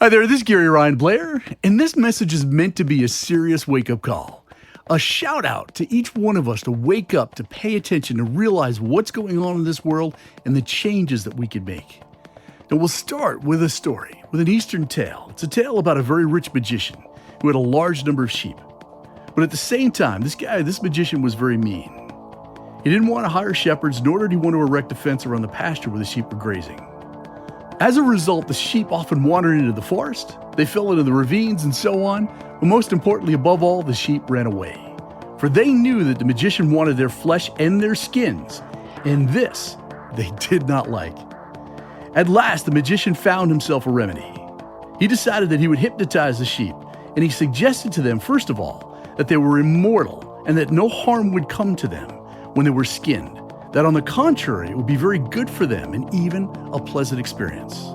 Hi there, this is garyryanblair, and this message is meant to be a serious wake-up call. A shout out to each one of us to wake up, to pay attention, to realize what's going on in this world and the changes that we can make. And we'll start with a story, with an Eastern tale. It's a tale about a very rich magician who had a large number of sheep. But at the same time, this magician was very mean. He didn't want to hire shepherds, nor did he want to erect a fence around the pasture where the sheep were grazing. As a result, the sheep often wandered into the forest, they fell into the ravines and so on, but most importantly, above all, the sheep ran away. For they knew that the magician wanted their flesh and their skins, and this they did not like. At last, the magician found himself a remedy. He decided that he would hypnotize the sheep, and he suggested to them, first of all, that they were immortal and that no harm would come to them when they were skinned. That on the contrary, it would be very good for them and even a pleasant experience.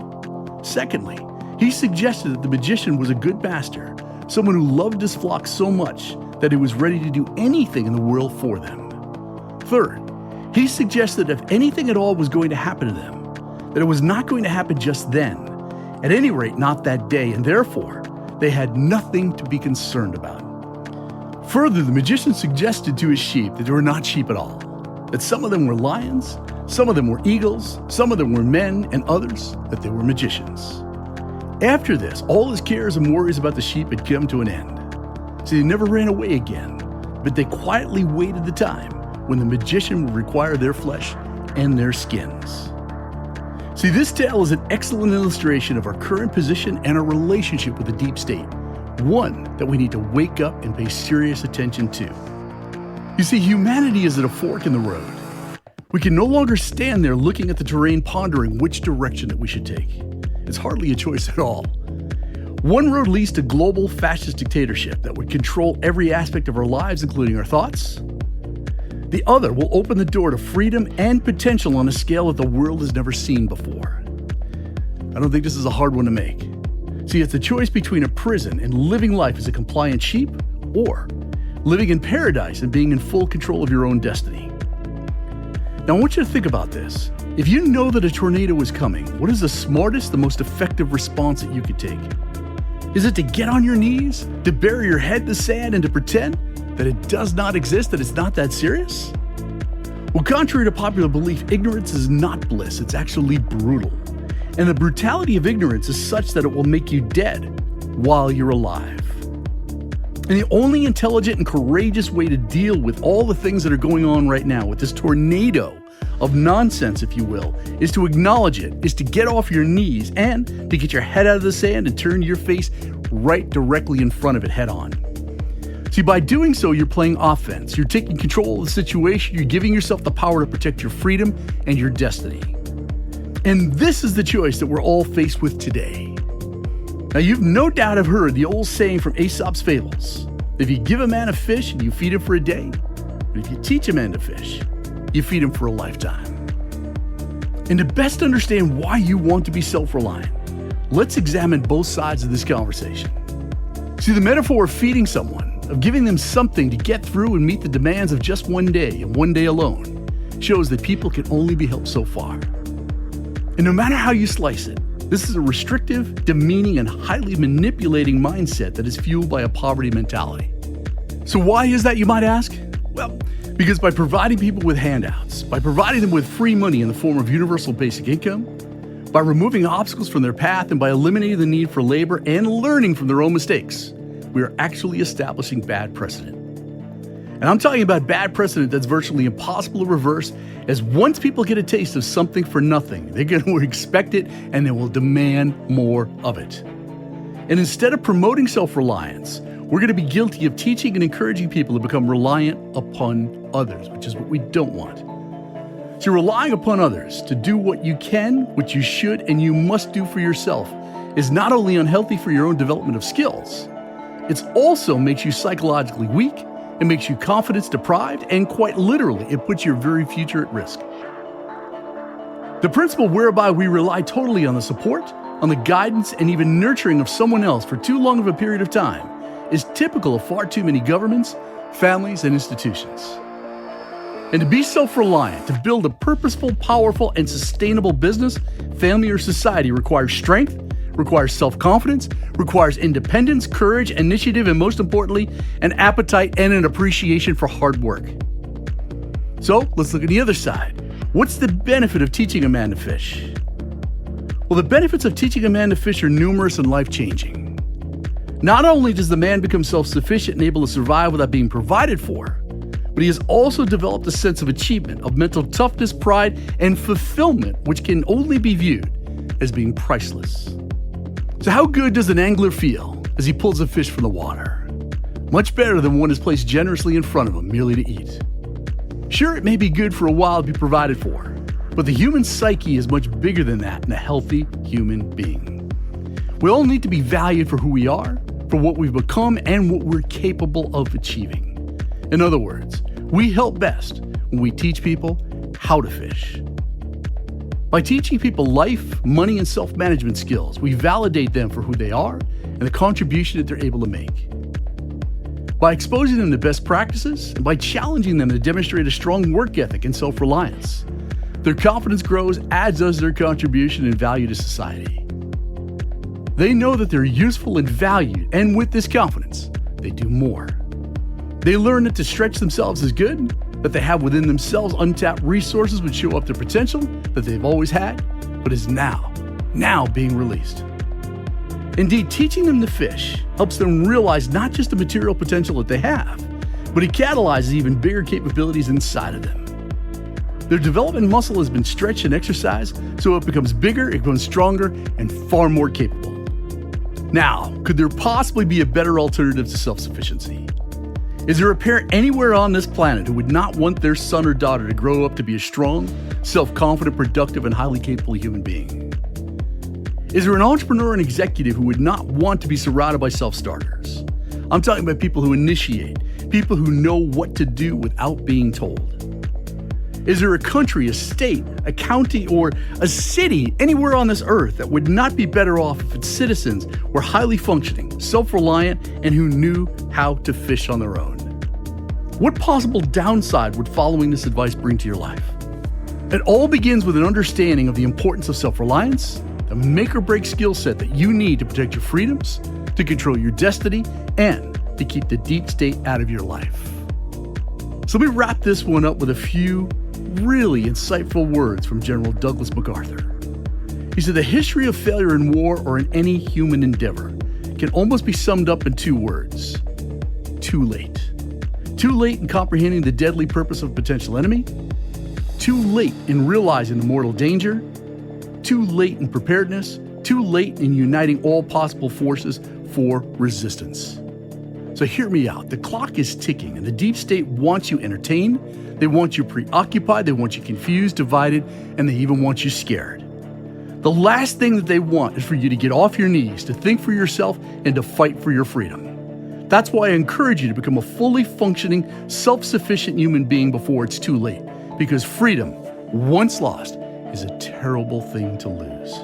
Secondly, he suggested that the magician was a good master, someone who loved his flock so much that he was ready to do anything in the world for them. Third, he suggested that if anything at all was going to happen to them, that it was not going to happen just then, at any rate not that day, and therefore they had nothing to be concerned about. Further, the magician suggested to his sheep that they were not sheep at all, that some of them were lions, some of them were eagles, some of them were men, and others that they were magicians. After this, all his cares and worries about the sheep had come to an end. So they never ran away again, but they quietly waited the time when the magician would require their flesh and their skins. See, this tale is an excellent illustration of our current position and our relationship with the deep state, one that we need to wake up and pay serious attention to. You see, humanity is at a fork in the road. We can no longer stand there looking at the terrain, pondering which direction that we should take. It's hardly a choice at all. One road leads to global fascist dictatorship that would control every aspect of our lives, including our thoughts. The other will open the door to freedom and potential on a scale that the world has never seen before. I don't think this is a hard one to make. See, it's a choice between a prison and living life as a compliant sheep, or living in paradise and being in full control of your own destiny. Now, I want you to think about this. If you know that a tornado is coming, what is the smartest, the most effective response that you could take? Is it to get on your knees, to bury your head in the sand, and to pretend that it does not exist, that it's not that serious? Well, contrary to popular belief, ignorance is not bliss, it's actually brutal. And the brutality of ignorance is such that it will make you dead while you're alive. And the only intelligent and courageous way to deal with all the things that are going on right now, with this tornado of nonsense, if you will, is to acknowledge it, is to get off your knees and to get your head out of the sand and turn your face right directly in front of it head on. See, by doing so, you're playing offense. You're taking control of the situation. You're giving yourself the power to protect your freedom and your destiny. And this is the choice that we're all faced with today. Now, you've no doubt have heard the old saying from Aesop's fables: if you give a man a fish and you feed him for a day, but if you teach a man to fish, you feed him for a lifetime. And to best understand why you want to be self-reliant, let's examine both sides of this conversation. See, the metaphor of feeding someone, of giving them something to get through and meet the demands of just one day and one day alone, shows that people can only be helped so far. And no matter how you slice it, this is a restrictive, demeaning, and highly manipulating mindset that is fueled by a poverty mentality. So why is that, you might ask? Well, because by providing people with handouts, by providing them with free money in the form of universal basic income, by removing obstacles from their path, and by eliminating the need for labor and learning from their own mistakes, we are actually establishing bad precedent. And I'm talking about bad precedent that's virtually impossible to reverse, as once people get a taste of something for nothing, they're going to expect it and they will demand more of it. And instead of promoting self-reliance, we're going to be guilty of teaching and encouraging people to become reliant upon others, which is what we don't want. So relying upon others to do what you can, what you should, and you must do for yourself is not only unhealthy for your own development of skills, it also makes you psychologically weak. It makes you confidence deprived, and quite literally, it puts your very future at risk. The principle whereby we rely totally on the support, on the guidance, and even nurturing of someone else for too long of a period of time is typical of far too many governments, families, and institutions. And to be self-reliant, to build a purposeful, powerful, and sustainable business, family, or society requires strength, requires self-confidence, requires independence, courage, initiative, and most importantly, an appetite and an appreciation for hard work. So let's look at the other side. What's the benefit of teaching a man to fish? Well, the benefits of teaching a man to fish are numerous and life-changing. Not only does the man become self-sufficient and able to survive without being provided for, but he has also developed a sense of achievement, of mental toughness, pride, and fulfillment, which can only be viewed as being priceless. So how good does an angler feel as he pulls a fish from the water? Much better than one is placed generously in front of him merely to eat. Sure, it may be good for a while to be provided for, but the human psyche is much bigger than that in a healthy human being. We all need to be valued for who we are, for what we've become, and what we're capable of achieving. In other words, we help best when we teach people how to fish. By teaching people life, money, and self-management skills, we validate them for who they are and the contribution that they're able to make. By exposing them to best practices and by challenging them to demonstrate a strong work ethic and self-reliance, their confidence grows, as does their contribution and value to society. They know that they're useful and valued, and with this confidence, they do more. They learn that to stretch themselves is good, that they have within themselves untapped resources which show up the potential that they've always had, but is now being released. Indeed, teaching them to fish helps them realize not just the material potential that they have, but it catalyzes even bigger capabilities inside of them. Their development muscle has been stretched and exercised, so it becomes bigger, it becomes stronger, and far more capable. Now, could there possibly be a better alternative to self-sufficiency? Is there a parent anywhere on this planet who would not want their son or daughter to grow up to be a strong, self-confident, productive, and highly capable human being? Is there an entrepreneur and executive who would not want to be surrounded by self-starters? I'm talking about people who initiate, people who know what to do without being told. Is there a country, a state, a county, or a city anywhere on this earth that would not be better off if its citizens were highly functioning, self-reliant, and who knew how to fish on their own? What possible downside would following this advice bring to your life? It all begins with an understanding of the importance of self-reliance, the make-or-break skill set that you need to protect your freedoms, to control your destiny, and to keep the deep state out of your life. So let me wrap this one up with a few really insightful words from General Douglas MacArthur. He said, "The history of failure in war or in any human endeavor can almost be summed up in two words: too late. Too late in comprehending the deadly purpose of a potential enemy, too late in realizing the mortal danger, too late in preparedness, too late in uniting all possible forces for resistance." So hear me out. The clock is ticking, and the deep state wants you entertained, they want you preoccupied, they want you confused, divided, and they even want you scared. The last thing that they want is for you to get off your knees, to think for yourself, and to fight for your freedom. That's why I encourage you to become a fully functioning, self-sufficient human being before it's too late, because freedom, once lost, is a terrible thing to lose.